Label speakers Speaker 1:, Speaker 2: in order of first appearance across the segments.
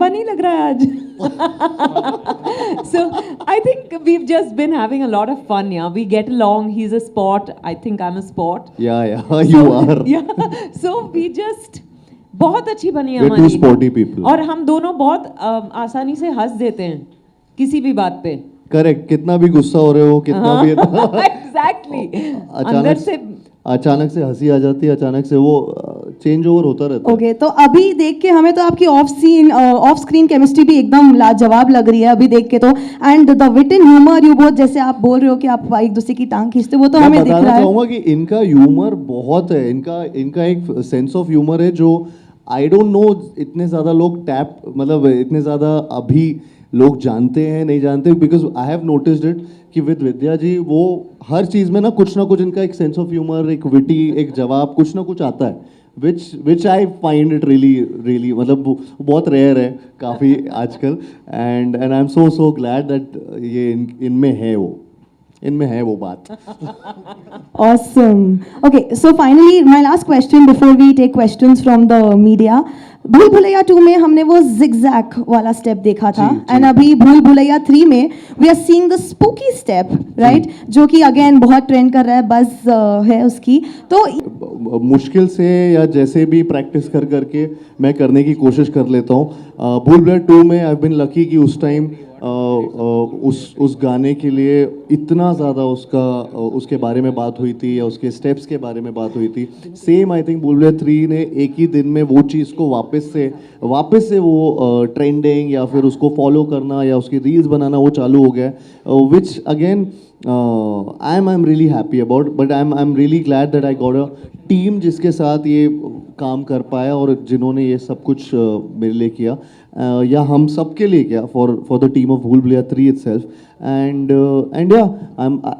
Speaker 1: funny लग रहा है आज. So I think we've just been having a lot of fun. Yeah, we get along. He's a sport. I think I'm a sport.
Speaker 2: Yeah, you are.
Speaker 1: Yeah. So we just बहुत अच्छी बनी है
Speaker 2: We're
Speaker 1: हमारी.
Speaker 2: two sporty people.
Speaker 1: और हम दोनों बहुत आसानी से हंस देते हैं किसी भी बात पे.
Speaker 2: करेक्ट. कितना भी गुस्सा हो रहे हो, कितना भी
Speaker 1: Exactly. अंदर से
Speaker 2: अचानक से हंसी आ जाती है, अचानक से वो चेंज ओवर होता रहता है.
Speaker 3: ओके, तो अभी देख के हमें तो आपकी ऑफ स्क्रीन केमिस्ट्री भी एकदम लाजवाब लग रही है अभी देख के तो. And the wit and humour you both, जैसे आप बोल रहे हो कि आप एक दूसरे की टांग खींचते हो, वो तो हमें दिख रहा है.
Speaker 2: मैं बताना चाहूँगा कि इनका ह्यूमर बहुत है. इनका एक सेंस ऑफ ह्यूमर है जो आई डोंट नो इतने ज़्यादा लोग मतलब इतने ज़्यादा अभी लोग जानते हैं नहीं जानते. Because I have noticed it कि विद विद्या जी वो हर चीज़ में ना कुछ इनका एक सेंस ऑफ ह्यूमर, एक विटी, एक जवाब, कुछ ना कुछ आता है. विच आई फाइंड इट रियली मतलब बहुत रेयर है काफ़ी आजकल. And I am so glad that ये इनमें है वो बात.
Speaker 3: Awesome. Okay, so finally my last question before we take questions from the media. भूल भुलैया 2 में हमने वो zigzag वाला स्टेप देखा था, एंड अभी भूल भुलैया 3 में we are seeing the spooky step, right? जो कि अगेन बहुत ट्रेंड कर रहा है, बस है उसकी. तो
Speaker 2: मुश्किल से या जैसे भी प्रैक्टिस करके मैं करने की कोशिश कर लेता हूँ. भूल भुलैया 2 में आई हैव बीन लकी कि उस टाइम उस गाने के लिए इतना ज़्यादा उसके बारे में बात हुई थी या उसके स्टेप्स के बारे में बात हुई थी. सेम आई थिंक भूल भुलैया 3 ने एक ही दिन में वो चीज़ को वापस से वो ट्रेंडिंग या फिर उसको फॉलो करना या उसकी रील्स बनाना वो चालू हो गया. Which again I am really happy about. But I am really glad that I got a team जिसके साथ ये काम कर पाया और जिन्होंने ये सब कुछ मेरे लिए किया, या हम सब के लिए किया फॉर द टीम ऑफ भूल Bhulaiyaa 3 itself. And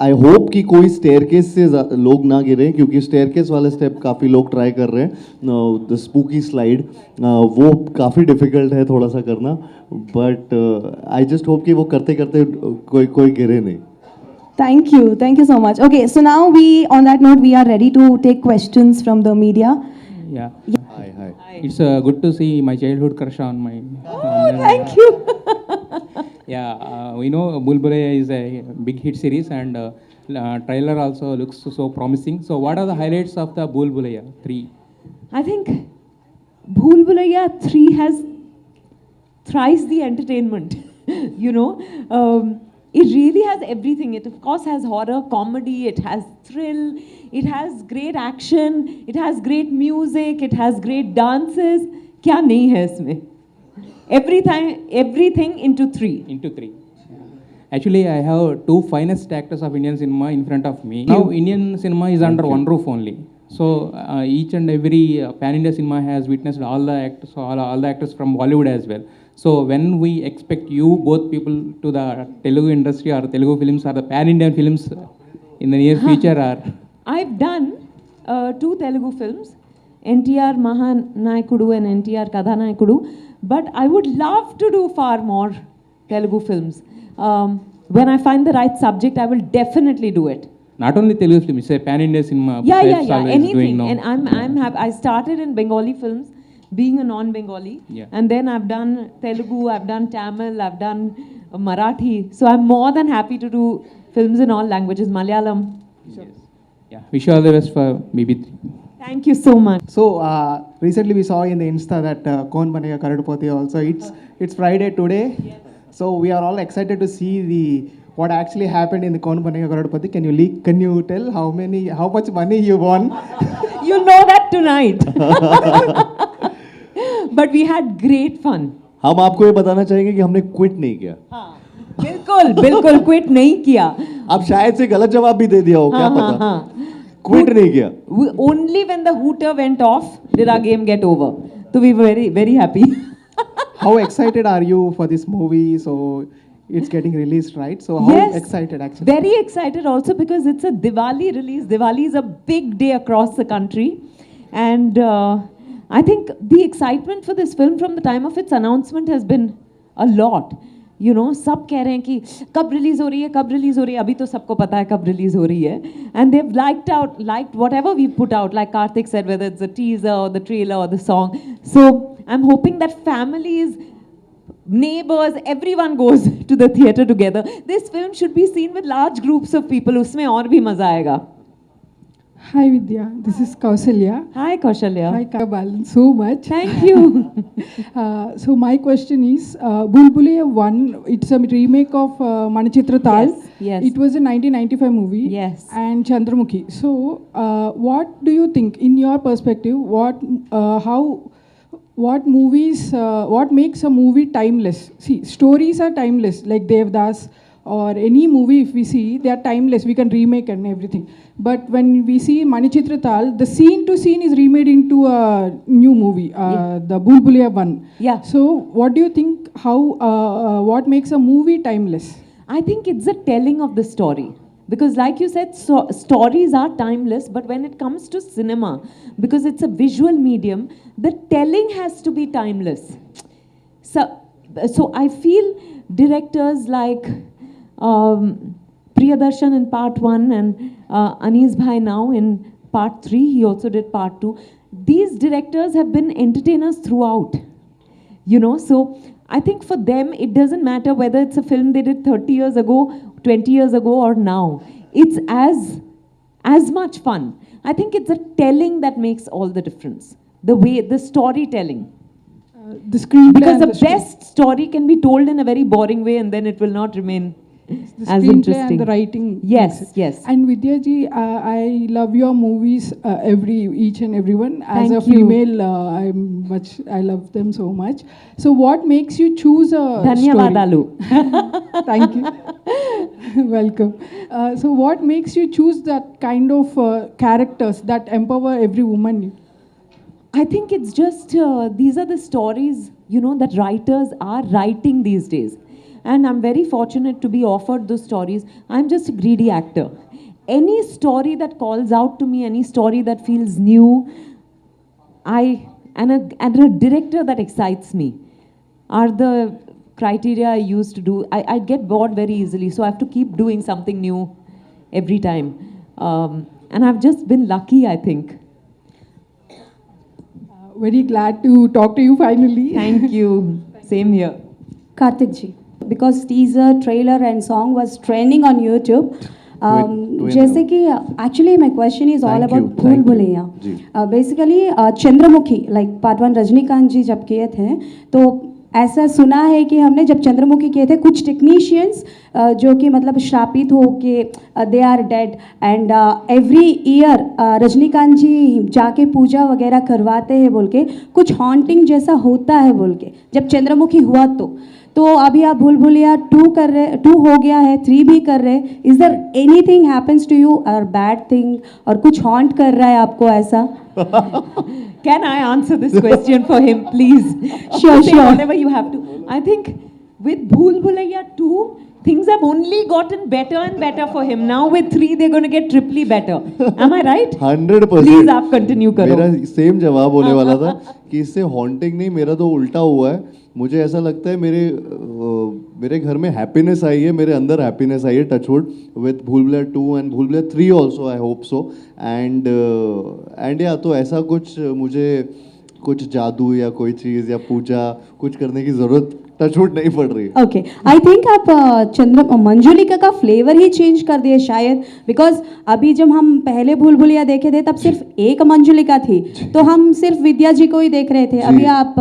Speaker 2: I hope कि कोई स्टेयरकेस से लोग ना गिरे, क्योंकि स्टेयरकेस वाले स्टेप काफ़ी लोग ट्राई कर रहे हैं. द स्पूकी स्लाइड वो काफ़ी डिफिकल्ट है थोड़ा सा करना. बट आई जस्ट होप कि वो करते करते कोई गिरे नहीं.
Speaker 3: thank you so much. Okay, so now on that note we are ready to take questions from the media.
Speaker 4: Yeah.
Speaker 2: Hi.
Speaker 4: It's good to see my childhood crush on my.
Speaker 1: thank you.
Speaker 4: Yeah, we know Bhool Bhulaiya is a big hit series, and trailer also looks so promising. So, what are the highlights of the Bhool Bhulaiya 3?
Speaker 1: I think Bhool Bhulaiya 3 has thrice the entertainment. You know, it really has everything. It of course has horror, comedy, it has thrill, it has great action, it has great music, it has great dances. क्या नहीं है इसमें? Everything into 3.
Speaker 4: Into 3. Actually, I have two finest actors of Indian cinema in front of me. Now, Indian cinema is under one roof only. So, each and every pan-India cinema has witnessed all the actors from Bollywood as well. So, when we expect you both people to the Telugu industry or Telugu films or the pan-Indian films in the near future?
Speaker 1: I've done 2 Telugu films, NTR Mahanayikudu and NTR Kadhanayikudu, but I would love to do far more Telugu films. When I find the right subject, I will definitely do it.
Speaker 4: Not only Telugu films, it's a pan-India cinema.
Speaker 1: Yeah. Anything. And I'm happy. I started in Bengali films, being a non-Bengali, and then I've done Telugu, I've done Tamil, I've done Marathi. So I'm more than happy to do films in all languages, Malayalam.
Speaker 4: Yes. Yeah, wish you all the best for BB3.
Speaker 1: Thank you so much.
Speaker 5: So recently we saw in the Insta that Kaun Banega Karodpati also. It's Friday today, so we are all excited to see what actually happened in the Kaun Banega Karodpati. Can you tell how much money you won?
Speaker 1: You'll know that tonight. But we had great fun.
Speaker 2: हम आपको ये बताना चाहेंगे कि हमने quit नहीं किया.
Speaker 1: बिल्कुल क्विट नहीं किया.
Speaker 2: आप शायद से गलत जवाब भी दे दिया हो, क्या पता. क्विट नहीं किया.
Speaker 1: Only when the hooter went off did our game get over. So we were very, very happy.
Speaker 5: How excited are you for this movie? So it's getting released, right? So how excited actually?
Speaker 1: Very excited also because it's a Diwali release. Diwali is a big day across the country. And I think the excitement for this film from the time of its announcement has been a lot. You know, सब कह रहे हैं कि कब release हो रही है. अभी तो सबको पता है कब रिलीज हो रही है. And they've liked whatever we put out, like Karthik said, whether it's a teaser or the trailer or the song. So I'm hoping that families neighbors, everyone goes to the theatre together. This film should be seen with large groups of people. उसमें और भी मजा आएगा.
Speaker 6: Hi Vidya, this is Kausalya.
Speaker 1: Hi Kaushalya.
Speaker 6: Hi Kabalan, so much.
Speaker 1: Thank you.
Speaker 6: So my question is, Bulbulaya 1, it's a remake of Manichitra Tal.
Speaker 1: Yes, yes.
Speaker 6: It was a 1995 movie.
Speaker 1: Yes.
Speaker 6: And Chandramukhi. So what do you think, in your perspective, what movies, what makes a movie timeless? See, stories are timeless, like Devdas or any movie if we see, they are timeless, we can remake and everything. But when we see Manichitra Tal, the scene to scene is remade into a new movie, the Bulbulaya 1.
Speaker 1: Yeah.
Speaker 6: So what do you think, what makes a movie timeless?
Speaker 1: I think it's the telling of the story. Because like you said, stories are timeless, but when it comes to cinema, because it's a visual medium, the telling has to be timeless. So I feel directors like Priyadarshan in part 1 and Anees Bhai now in part 3, he also did part 2. These directors have been entertainers throughout. You know, so I think for them, it doesn't matter whether it's a film they did 30 years ago, 20 years ago or now. It's as much fun. I think it's the telling that makes all the difference. The storytelling.
Speaker 6: The screenplay
Speaker 1: Because
Speaker 6: and
Speaker 1: the
Speaker 6: story.
Speaker 1: best story can be told in a very boring way and then it will not remain
Speaker 6: The
Speaker 1: as
Speaker 6: screenplay
Speaker 1: interesting.
Speaker 6: and the writing.
Speaker 1: Yes,
Speaker 6: makes it.
Speaker 1: yes.
Speaker 6: And Vidya ji, I love your movies, each and everyone. As
Speaker 1: Thank
Speaker 6: a
Speaker 1: you.
Speaker 6: female, I love them so much. So what makes you choose a
Speaker 1: Dhanyavadalu.
Speaker 6: story? Thank you. Welcome. So what makes you choose that kind of characters that empower every woman?
Speaker 1: I think it's just, these are the stories, you know, that writers are writing these days. And I'm very fortunate to be offered those stories. I'm just a greedy actor. Any story that calls out to me, any story that feels new, and a director that excites me are the criteria I use to do. I get bored very easily, so I have to keep doing something new every time. And I've just been lucky, I think.
Speaker 6: Very glad to talk to you finally.
Speaker 1: Thank you. Same here.
Speaker 7: Karthik ji, because teaser, trailer and song was trending on YouTube. जैसे कि actually my question is all
Speaker 2: Thank you,
Speaker 7: about भूल
Speaker 2: thank you.
Speaker 7: Bhulaiyaa.
Speaker 2: Ji.
Speaker 7: Basically Chandramukhi like part 1 Rajinikanth जी जब किए थे तो ऐसा सुना है कि हमने जब चंद्रमुखी किए थे कुछ टेक्नीशियंस जो कि मतलब श्रापित हो के they are dead and every year Rajinikanth ji जाके पूजा वगैरह करवाते हैं बोल के कुछ हॉन्टिंग जैसा होता है बोल के जब चंद्रमुखी हुआ तो अभी आप भूल भुलैया 2 हो गया है 3 भी कर रहे हैं. Is there anything happens to you और बैड थिंग और कुछ हॉन्ट कर रहा है आपको ऐसा?
Speaker 1: Can I answer this question for him, please?
Speaker 7: Sure,
Speaker 1: Say
Speaker 7: sure.
Speaker 1: whatever you have to. I think with Bhool Bhulaiya 2, things have only gotten better and better for him. Now with 3, they're going to get triply better. Am I right?
Speaker 2: 100%.
Speaker 1: Please, आप continue करो.
Speaker 2: मेरा same जवाब होने वाला था कि इससे haunting नहीं, मेरा तो उल्टा हुआ है. मुझे ऐसा लगता है मेरे घर में हैप्पीनेस आई है, मेरे अंदर हैप्पीनेस आई है, टचवुड, विद भूल भुलैया 2 एंड भूल Bhulaiyaa 3 also, I hope so. And या तो ऐसा कुछ मुझे कुछ जादू या कोई चीज़ या पूजा कुछ करने की ज़रूरत टचवुड नहीं पड़ रही है.
Speaker 7: ओके, आई थिंक आप मंजुलिका का फ्लेवर ही चेंज कर दिए शायद, बिकॉज अभी जब हम पहले भूल भुलैया देखे थे तब सिर्फ एक मंजुलिका थी तो हम सिर्फ विद्या जी को ही देख रहे थे. अभी आप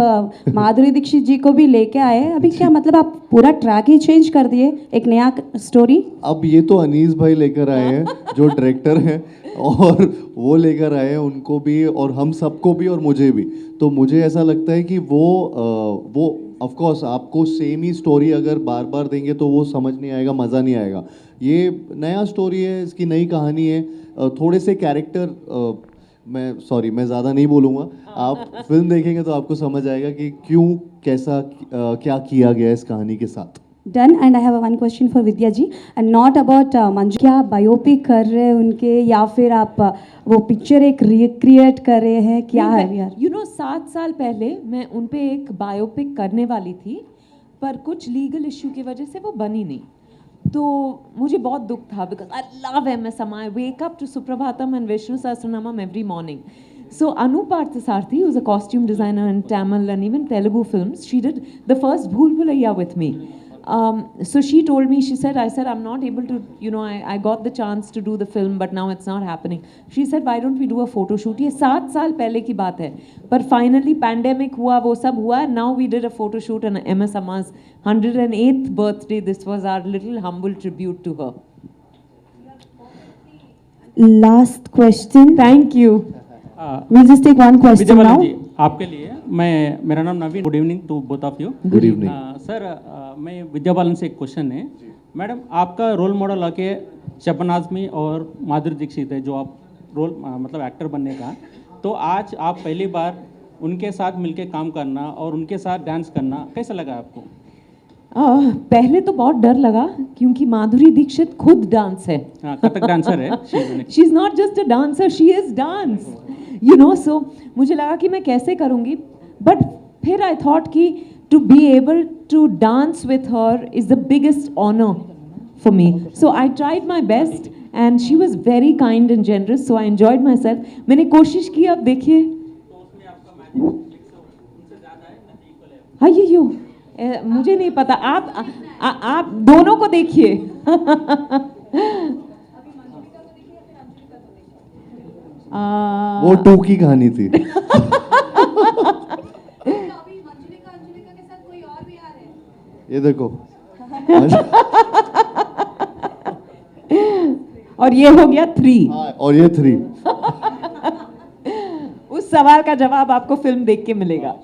Speaker 7: माधुरी दीक्षित जी को भी लेके आए. अभी क्या मतलब आप पूरा ट्रैक ही चेंज कर दिए, एक नया स्टोरी?
Speaker 2: अब ये तो अनीस भाई लेकर आए हैं जो डायरेक्टर हैं, और वो लेकर आए हैं उनको भी और हम सबको भी और मुझे भी. तो मुझे ऐसा लगता है कि वो ऑफ कोर्स आपको सेम ही स्टोरी अगर बार बार देंगे तो वो समझ नहीं आएगा, मज़ा नहीं आएगा. ये नया स्टोरी है, इसकी नई कहानी है, थोड़े से कैरेक्टर मैं ज़्यादा नहीं बोलूँगा. आप फिल्म देखेंगे तो आपको समझ आएगा कि क्यों कैसा क्या किया गया इस कहानी के साथ.
Speaker 7: Done. And I have one question for Vidya ji and not about Manju. क्या बायोपिक कर रहे हैं उनके या फिर आप वो पिक्चर एक रिक्रिएट कर रहे हैं, क्या है यार?
Speaker 1: यू नो 7 साल पहले मैं उन पे एक बायोपिक करने वाली थी, पर कुछ लीगल इश्यू की वजह से वो बनी नहीं. तो मुझे बहुत दुख था because I love MSM. I wake up to Suprabhatam and Vishnu Sahasranamam every morning. So Anu Parthasarathy, who's a costume designer in Tamil and even Telugu films, she did the first Bhool Bhulaiya with me. So she told me, she said, I said, I'm not able to, you know, I got the chance to do the film, but now it's not happening. She said, why don't we do a photo shoot? ये 7 साल पहले की बात है. But finally pandemic हुआ, वो सब हुआ, and now we did a photo shoot on MS Amma's 108th birthday. This was our little humble tribute to her.
Speaker 3: Last question.
Speaker 1: Thank you.
Speaker 3: We'll just take one question
Speaker 8: Vijay Balan
Speaker 3: now.
Speaker 8: जी, आपके लिए मेरा नाम Naveen. Good evening to both of you.
Speaker 2: Good evening.
Speaker 8: Sir, मैं विद्या बालन से एक question है. Madam, आपका role model आके शबनाज आज़मी और माधुरी दीक्षित है, जो आप रोल मतलब एक्टर बनने का. तो आज आप पहली बार उनके साथ मिलके काम करना और उनके साथ डांस करना कैसा लगा आपको?
Speaker 1: पहले तो बहुत डर लगा क्योंकि माधुरी दीक्षित खुद डांस है.
Speaker 8: हाँ, कथक डांसर है.
Speaker 1: She is not just a dancer, she is dance, you know. So मुझे लगा कि मैं कैसे करूँगी, बट फिर आई थॉट कि to be able to dance with her is the biggest honour for me. So I tried my best and she was very kind and generous, so I enjoyed myself. मैंने कोशिश की, अब देखिए. हाँ, ये मुझे नहीं पता, आप दोनों को देखिए.
Speaker 2: वो 2 की कहानी थी. ये देखो.
Speaker 1: और ये हो गया 3.
Speaker 2: और ये 3.
Speaker 1: उस सवाल का जवाब आपको फिल्म देख के मिलेगा.